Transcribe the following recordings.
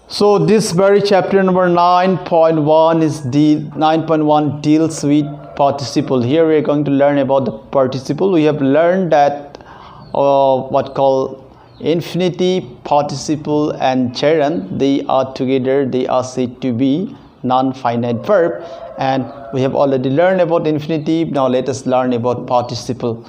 So this very chapter number 9.1 is 9.1 deals with participle. Here we are going to learn about the participle. We have learned that what called infinitive, participle and gerund, they are together, they are said to be non-finite verb, and we have already learned about infinitive. Now let us learn about participle.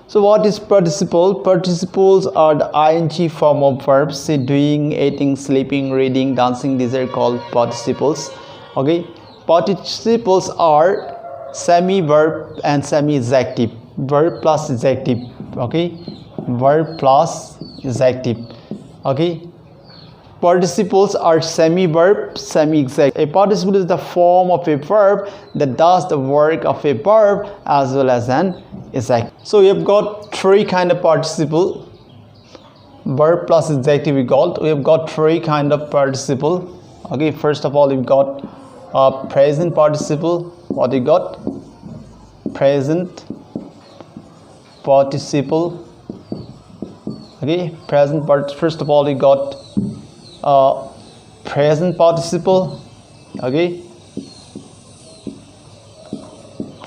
So what is participle? Participles are the ing form of verbs. Say doing, eating, sleeping, reading, dancing. These are called participles. Okay. Participles are semi-verb and semi-adjective. Verb plus adjective. Okay. Verb plus adjective. Okay. Participles are semi-verb, semi-adjective. A participle is the form of a verb that does the work of a verb as well as an adjective. So we have got three kind of participle. Verb plus adjective we have got three kind of participle. Okay, first of all we've got present participle. What we got? Present participle. Okay, present part. First of all we got present participle. Okay,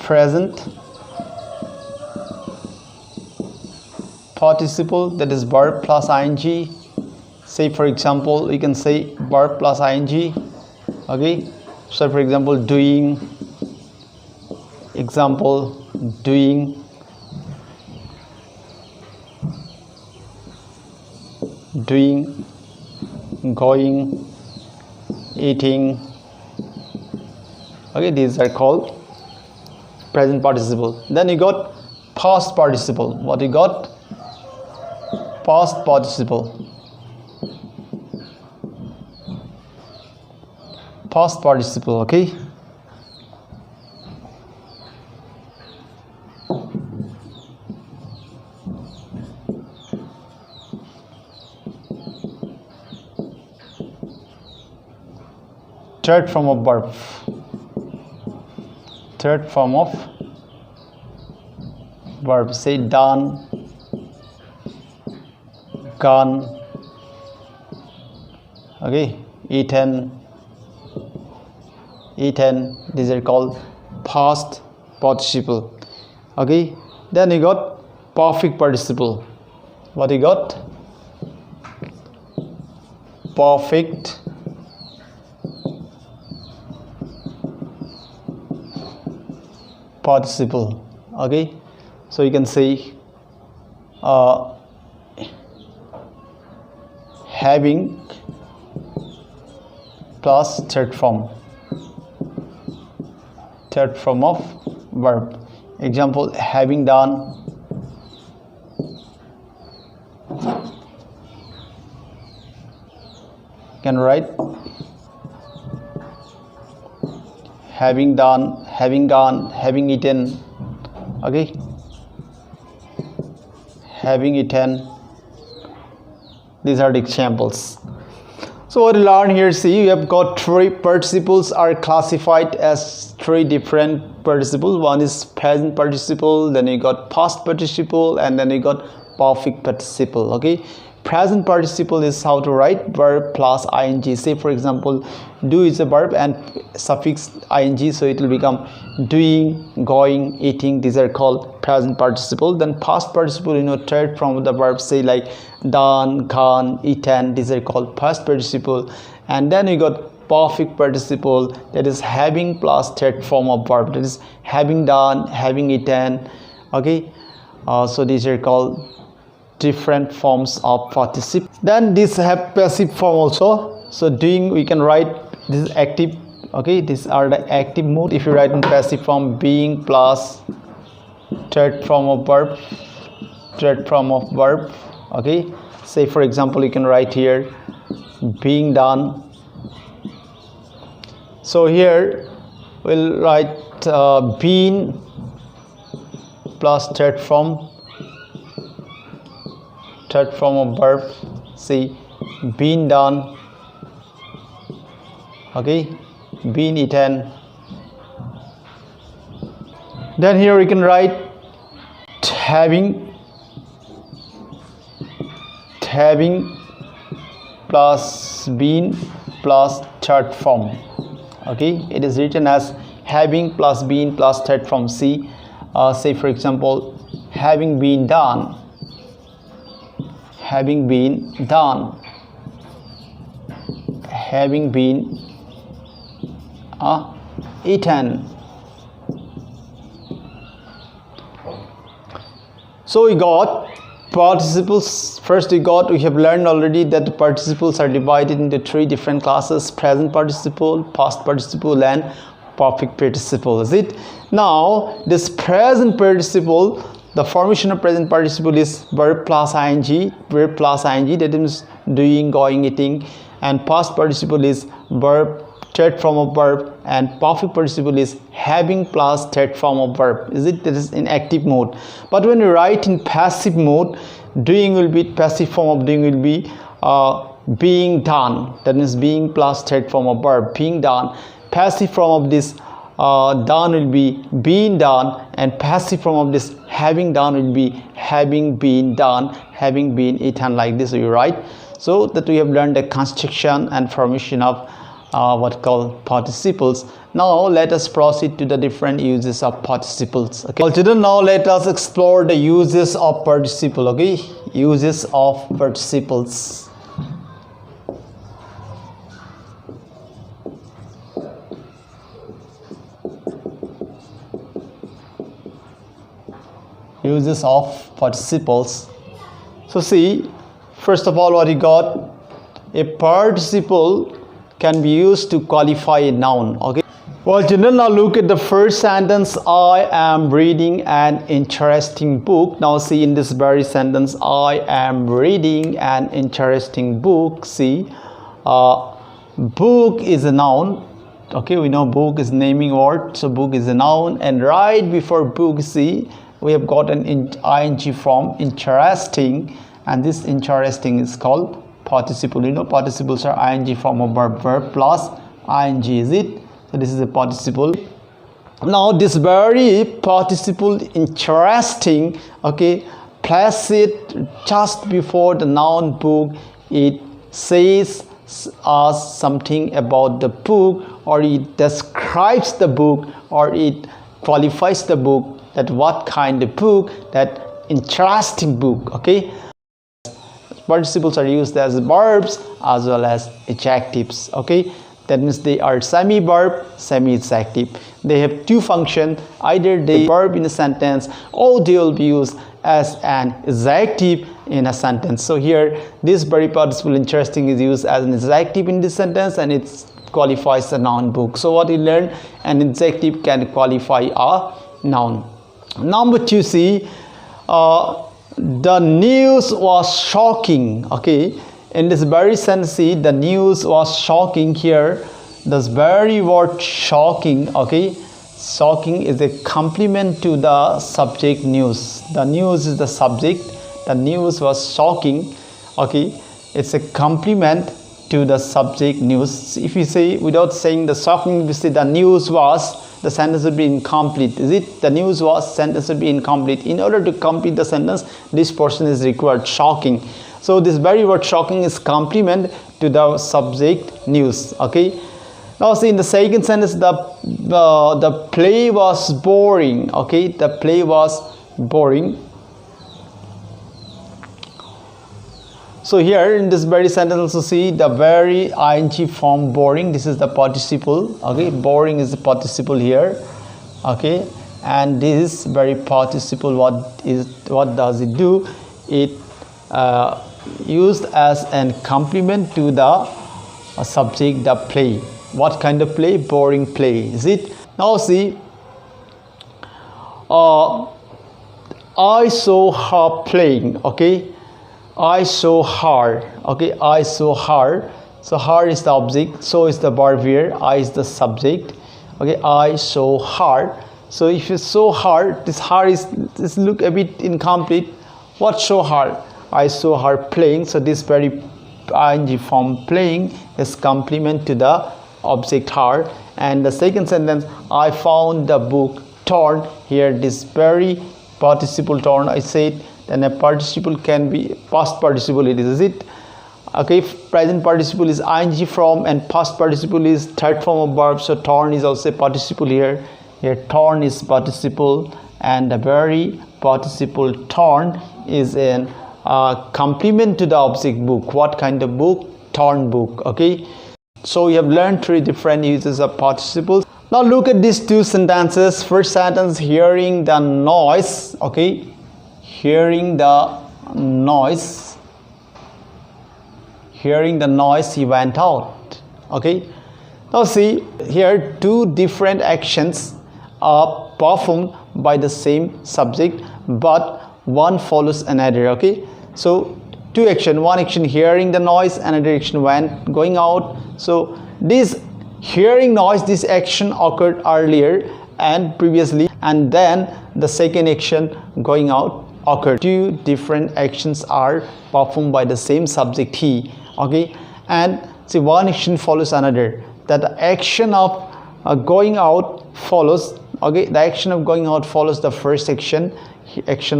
present participle, that is verb plus ing. Say for example we can say verb plus ing. Okay, so for example doing, example doing, going, eating. Okay, these are called present participle. Then you got past participle. What you got? Past participle. Past participle. Okay, third form of verb. Third form of verb. Say done, gone. Okay, eaten. These are called past participle. Okay, then you got perfect participle. What you got? Perfect participle. Okay, so you can say having plus third form of verb. Example, having done, you can write having done, having gone, having eaten. Okay, having eaten. These are the examples. So what you learn here, see, you have got three participles are classified as three different participles. One is present participle, then you got past participle, and then you got perfect participle. Okay, present participle is how to write verb plus ing. Say for example do is a verb and suffix ing, so it will become doing, going, eating. These are called present participle. Then past participle, you know, third form of the verb, say like done, gone, eaten. These are called past participle. And then you got perfect participle, that is having plus third form of verb, that is having done, having eaten. Okay, so these are called different forms of participle. Then these have passive form also. So doing, we can write this is active. Okay, these are the active mood. If you write in passive form, being plus third form of verb, okay, say for example you can write here being done. So here we'll write been plus third form of verb, say been done. Okay, been eaten. Then here we can write having plus been plus third form. Okay, it is written as having plus been plus third form. See, say for example, having been done, having been done, having been eaten. So we got participles. First we have learned already that the participles are divided into three different classes: present participle, past participle, and perfect participle. Is it? Now this present participle, the formation of present participle is verb plus ing, that means doing, going, eating, and past participle is verb, third form of verb, and perfect participle is having plus third form of verb. Is it? That is in active mode. But when you write in passive mode, doing will be, passive form of doing will be being done. That means being plus third form of verb, being done. Passive form of this done will be being done, and passive form of this having done will be having been done, having been eaten, like this. You write. So that we have learned the construction and formation of what called participles. Now let us proceed to the different uses of participles. Okay, well, children, now let us explore the uses of participle. Okay, uses of participles. Uses of participles. So see, first of all, what you got, a participle can be used to qualify a noun. Okay, well children, now look at the first sentence. I am reading an interesting book. Now see, in this very sentence, I am reading an interesting book. See, book is a noun. Okay, we know book is naming word, so book is a noun, and right before book, see, we have got an ing form, interesting, and this interesting is called participle. You know, participles are ing form of verb, verb plus ing. Is it? So this is a participle. Now this very participle interesting, okay, place it just before the noun book. It says us something about the book, or it describes the book, or it qualifies the book, that what kind of book, that interesting book. Okay, participles are used as verbs as well as adjectives. Okay, that means they are semi-verb, semi-adjective. They have two functions: either they verb in a sentence, or they will be used as an adjective in a sentence. So here this very participle interesting is used as an adjective in this sentence, and it qualifies a noun book. So what we learned, an adjective can qualify a noun. Number two, see, the news was shocking. Okay, in this very sentence, see, the news was shocking. Here this very word shocking, okay, shocking is a complement to the subject news. The news is the subject, the news was shocking. Okay, it's a complement to the subject news. If you say without saying the shocking, we say the news was, the sentence would be incomplete. Is it? The news was, sentence would be incomplete. In order to complete the sentence, this portion is required, shocking. So this very word shocking is complement to the subject news. Okay, now see, in the second sentence, the play was boring. Okay, the play was boring. So here in this very sentence also, see, the very ing form boring, this is the participle. Okay, boring is the participle here. Okay, and this very participle, what does it do? It used as a complement to the subject, the play. What kind of play? Boring play. Is it? Now see, I saw her playing. Okay, I saw her. Okay, I saw her. So her is the object, so is the verb here, I is the subject. Okay, I saw her. So if you saw her, this her is, this look a bit incomplete. What show her? I saw her playing. So this very ing form playing is complement to the object her. And the second sentence, I found the book torn. Here this very participle torn, I said, then a participle can be past participle. It is it. Okay, present participle is ing form and past participle is third form of verb. So torn is also a participle here. Here torn is participle, and the very participle torn is an complement to the object book. What kind of book? Torn book. Okay, so we have learned 3 different uses of participles. Now look at these 2 sentences. First sentence, hearing the noise. Okay, hearing the noise. Hearing the noise, he went out. Okay, now see here 2 different actions are performed by the same subject, but one follows another. Okay, so 2 action, one action hearing the noise, another action when going out. So this hearing noise, this action occurred earlier and previously, and then the second action going out occurred. 2 different actions are performed by the same subject he. Okay, and see one action follows another, that the action of going out follows. Okay, the action of going out follows the first action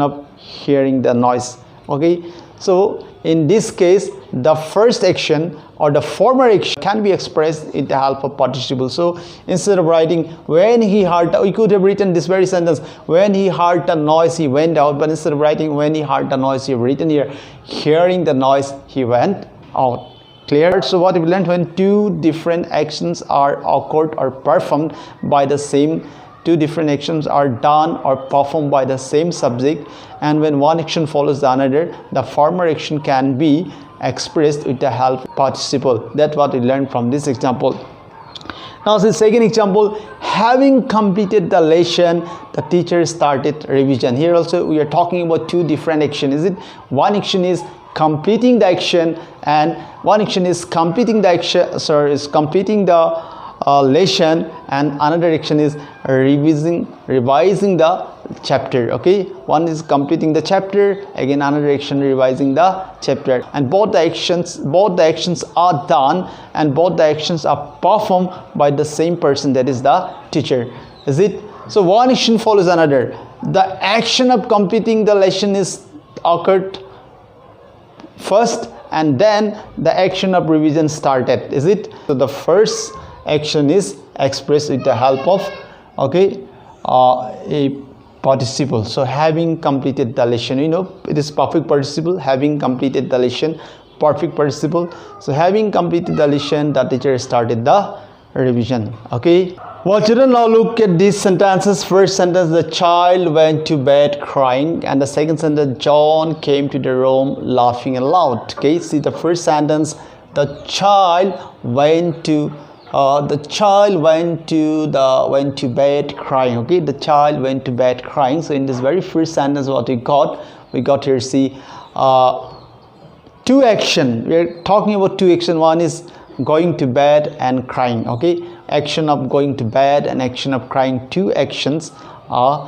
of hearing the noise. Okay, so in this case the first action or the former action can be expressed with the help of participle. So instead of writing when he heard, we could have written this very sentence, when he heard the noise he went out, but instead of writing when he heard the noise, you have written here hearing the noise he went out. Clear? So what we learned, when 2 different actions are occurred or performed by the same, 2 different actions are done or performed by the same subject, and when one action follows the another, the former action can be expressed with the help of participle. That's what we learned from this example. Now the second example, having completed the lesson, the teacher started revision. Here also we are talking about 2 different actions. Is it? One action is completing the action, and one action is completing the action, is completing the lesson, and another action is revising the chapter. Okay, one is completing the chapter, again another action revising the chapter, and both the actions are done, and both the actions are performed by the same person, that is the teacher. Is it? So one action follows another. The action of completing the lesson is occurred first, and then the action of revision started. Is it? So the first action is expressed with the help of a participle. So having completed the lesson, you know, it is perfect participle. Having completed the lesson, perfect participle. So having completed the lesson, the teacher started the revision. Okay, well children, now look at these sentences. First sentence, the child went to bed crying, and the second sentence, John came to the room laughing aloud. Okay, see the first sentence, the child went to bed crying. Okay, the child went to bed crying. So in this very first sentence, what we got here, see 2 action. We are talking about 2 action. One is going to bed and crying. Okay, action of going to bed and action of crying, 2 actions are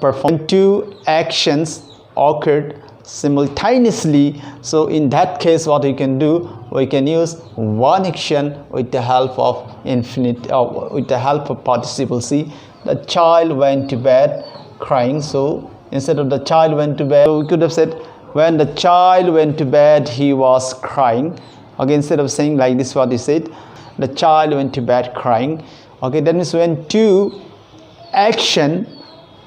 performed. 2 actions occurred simultaneously. So in that case, what we can do, we can use one action with the help of with the help of participle. See, the child went to bed crying. So instead of the child went to bed, we could have said when the child went to bed he was crying. Okay, instead of saying like this, what he said, the child went to bed crying. Okay, that means when 2 action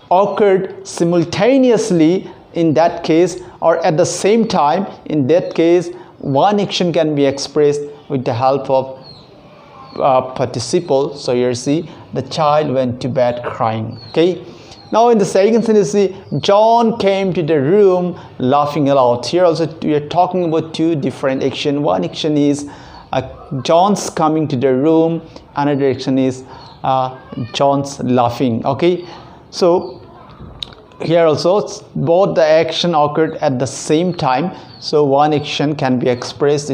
occurred simultaneously, in that case, or at the same time, in that case, one action can be expressed with the help of participle. So here see, the child went to bed crying. Okay, now in the second sentence, see, John came to the room laughing aloud. Here also we are talking about 2 different actions. One action is John's coming to the room, another action is John's laughing. Okay, so here also both the action occurred at the same time, so one action can be expressed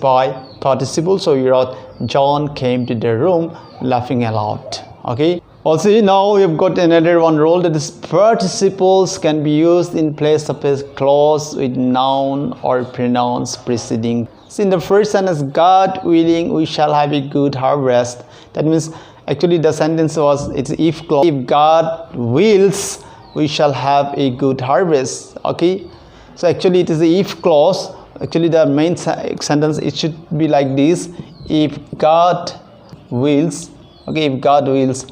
by participle. So you wrote John came to the room laughing aloud. Okay, also now we have got another one rule, that is participles can be used in place of a clause with noun or pronouns preceding. So in the first sentence, God willing we shall have a good harvest, that means actually the sentence was, it's if clause. If God wills we shall have a good harvest. Okay, so actually it is the if clause, actually the main sentence, it should be like this: if God wills, okay, if God wills,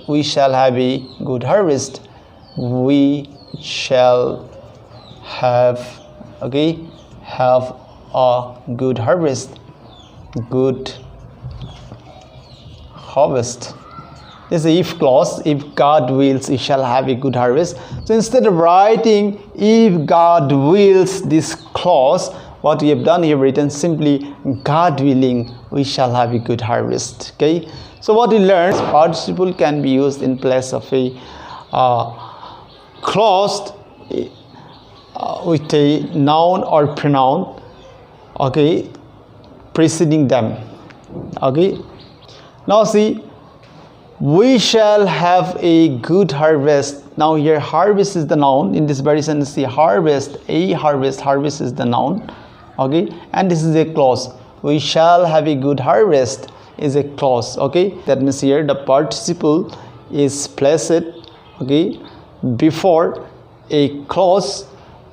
we shall have a good harvest. We shall have, okay, have a good harvest. Good harvest. This is the if clause. If God wills, we shall have a good harvest. So instead of writing if God wills this clause, what we have done, we have written simply God willing, we shall have a good harvest. Okay. So what we learned, participle can be used in place of a clause with a noun or pronoun, okay, preceding them. Okay. Now see, we shall have a good harvest. Now here harvest is the noun. In this very sentence, the harvest is the noun. Okay, and this is a clause. We shall have a good harvest is a clause. Okay, that means here the participle is placed, okay, before a clause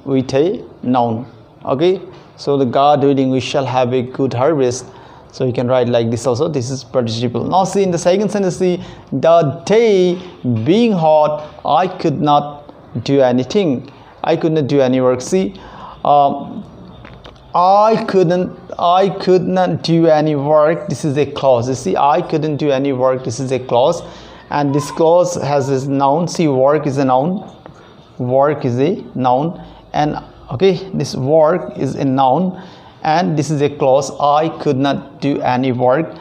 with a noun. Okay, so the God willing, we shall have a good harvest. So you can write like this also. This is participle. Now see, in the second sentence, see, the day being hot, I could not do anything. I could not do any work. See, I could not do any work. This is a clause. You see, I couldn't do any work. This is a clause, and this clause has this noun. See, work is a noun. Work is a noun, and okay, this work is a noun. And this is a clause. I could not do any work.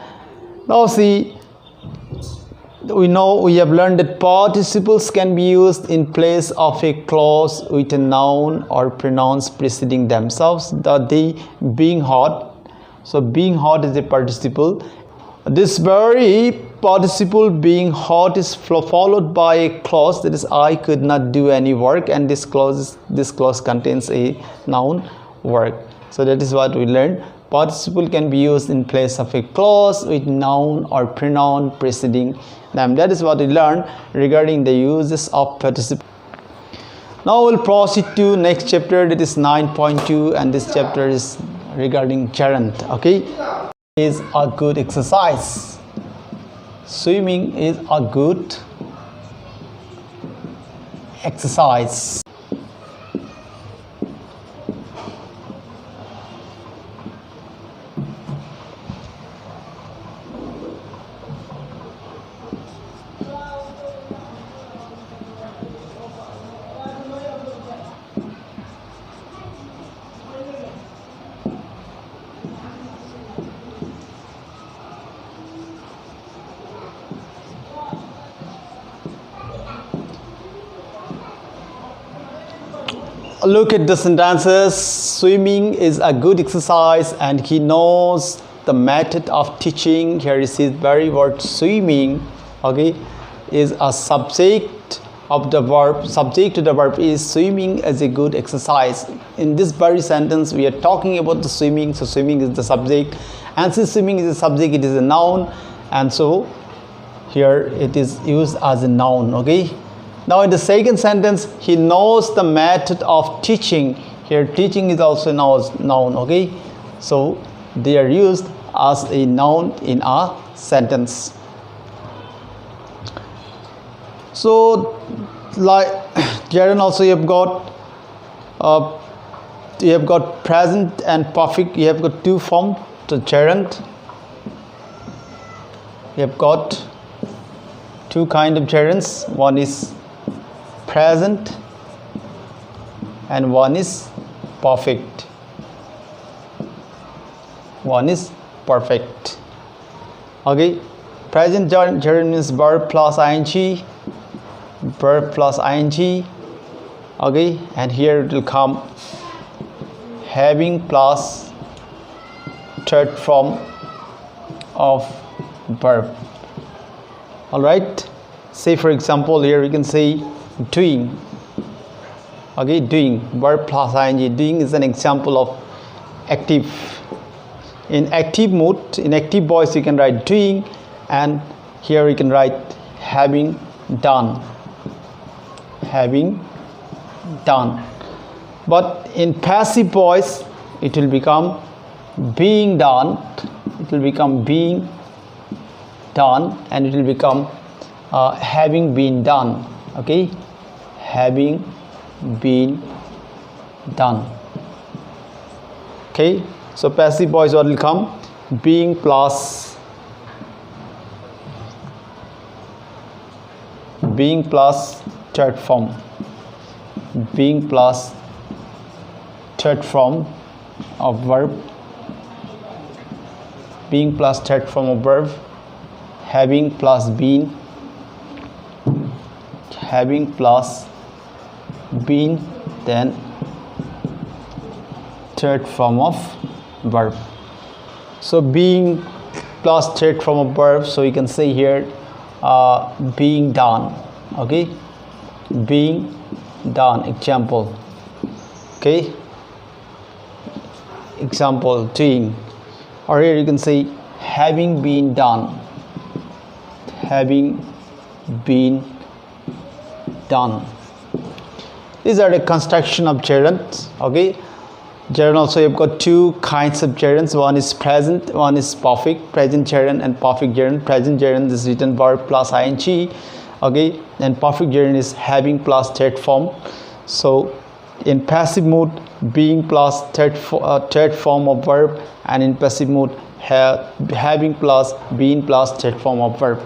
Now see, we have learned that participles can be used in place of a clause with a noun or pronouns preceding themselves. The day being hot. So being hot is a participle. This very participle being hot is followed by a clause, that is I could not do any work, and this clause contains a noun, work. So that is what we learned. Participle can be used in place of a clause with noun or pronoun preceding them. That is what we learned regarding the uses of participle. Now we'll proceed to next chapter, that is 9.2, and this chapter is regarding gerund. Okay, is a good exercise. Swimming is a good exercise. Look at the sentences. Swimming is a good exercise, and he knows the method of teaching. Here is the very word swimming, okay, is a subject of the verb. Subject to the verb is swimming as a good exercise. In this very sentence, we are talking about the swimming. So swimming is the subject, and since swimming is a subject, it is a noun, and so here it is used as a noun. Okay. Now in the second sentence, he knows the method of teaching. Here teaching is also noun, okay? So they are used as a noun in a sentence. So like gerund also you have got present and perfect. You have got two forms to gerund. You have got two kind of gerunds. One is present and one is perfect. One is perfect. Okay, present gerund means verb plus ing, verb plus ing. Okay, and here it will come having plus third form of verb. All right, say for example here we can say doing. Okay, doing, verb plus ing. Doing is an example of active. In active mode, in active voice, you can write doing, and here you can write having done. Having done. but in passive voice it will become being done. It will become being done, and it will become having been done. Okay, having been done. Okay, so passive voice what will come? Being plus third form. Being plus third form of verb. Being plus third form of verb. Having plus been. Having plus been, then third form of verb. So being plus third form of verb, so you can say here being done. Okay, being done. Example. Okay, example, doing. Or here you can say having been done. Having been done. These are the construction of gerunds. Okay, gerund also you've got two kinds of gerunds. One is present, one is perfect. Present gerund and perfect gerund. Present gerund is written verb plus ing. Okay, and perfect gerund is having plus third form. So in passive mood, being plus third form of verb, and in passive mood, having plus being plus third form of verb.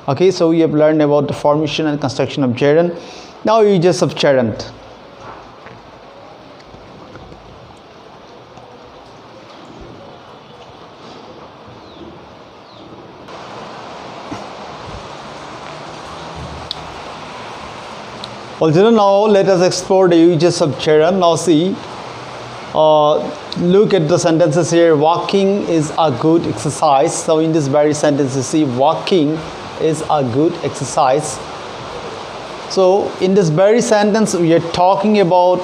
Okay, so we have learned about the formation and construction of gerund. Now uses of gerund. Well, children, now let us explore the uses of gerund. Now see, look at the sentences here. Walking is a good exercise. So in this very sentence you see walking is a good exercise. So in this very sentence we are talking about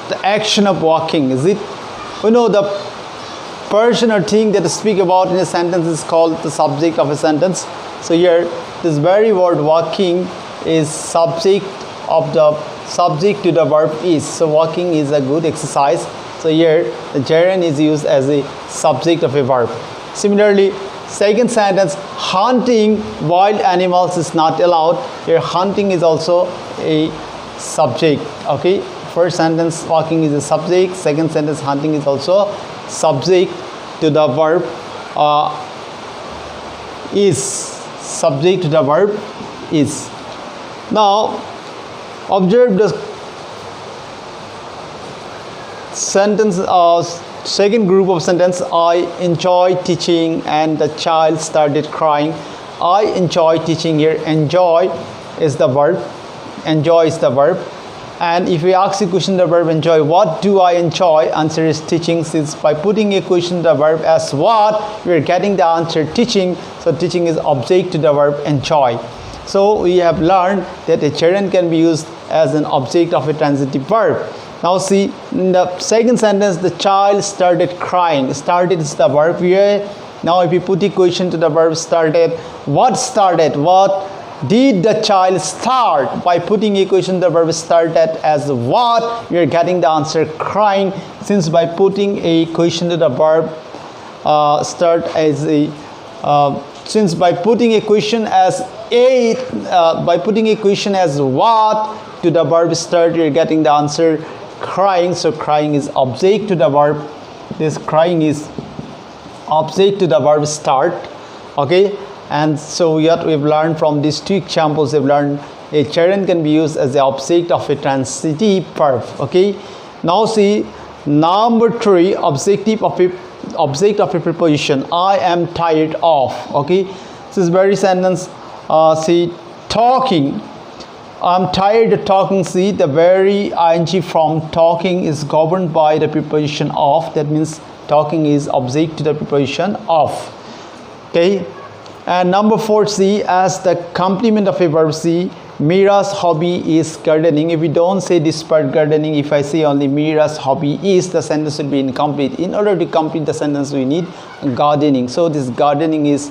the action of walking. Is it, you know, the person or thing that I speak about in a sentence is called the subject of a sentence. So here this very word walking is subject to the verb is. So walking is a good exercise. So here the gerund is used as a subject of a verb. Similarly, second sentence, hunting wild animals is not allowed. Here hunting is also a subject. Okay, first sentence walking is a subject, second sentence hunting is also subject to the verb is. Subject to the verb is. Now observe the sentence, second group of sentence. I enjoy teaching, and the child started crying. I enjoy teaching. Here enjoy is the verb. Enjoy is the verb. And if we ask a question the verb enjoy, what do I enjoy? Answer is teaching. Since by putting a question the verb as what, we are getting the answer teaching. So teaching is object to the verb enjoy. So we have learned that a gerund can be used as an object of a transitive verb. Now see, in the second sentence, the child started crying. Started is the verb here. Now if you put a question to the verb started, what started? What did the child start? By putting a question, the verb started as what, we are getting the answer crying. Since by putting a question to the verb start as a since by putting a question as by putting a question as what to the verb start, you're getting the answer crying. So crying is object to the verb. This crying is object to the verb start. Okay, and so we've learned from these two examples, we've learned a gerund can be used as the object of a transitive verb. Okay, now see number 3, object of a preposition. I am tired of. Okay, this is very sentence. See, talking. I'm tired of talking. See, the very ing from talking is governed by the preposition of. That means talking is object to the preposition of. Okay, and number 4, see, as the complement of a verb. See, Mira's hobby is gardening. If we don't say this part gardening, if I say only Mira's hobby is, the sentence will be incomplete. In order to complete the sentence, we need gardening. So this gardening is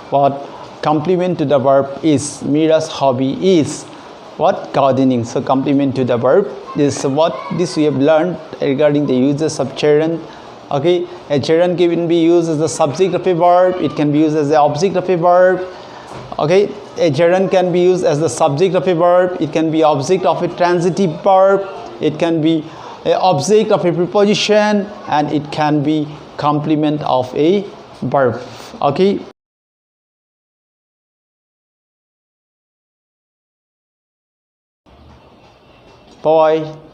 what? Complement to the verb is. Mira's hobby is. what? Gardening. So complement to the verb. This we have learned regarding the uses of gerund. Okay, a gerund can be used as the subject of a verb. It can be used as the object of a verb. Okay, a gerund can be used as the subject of a verb. It can be object of a transitive verb. It can be an object of a preposition, and it can be complement of a verb. Okay. Bye.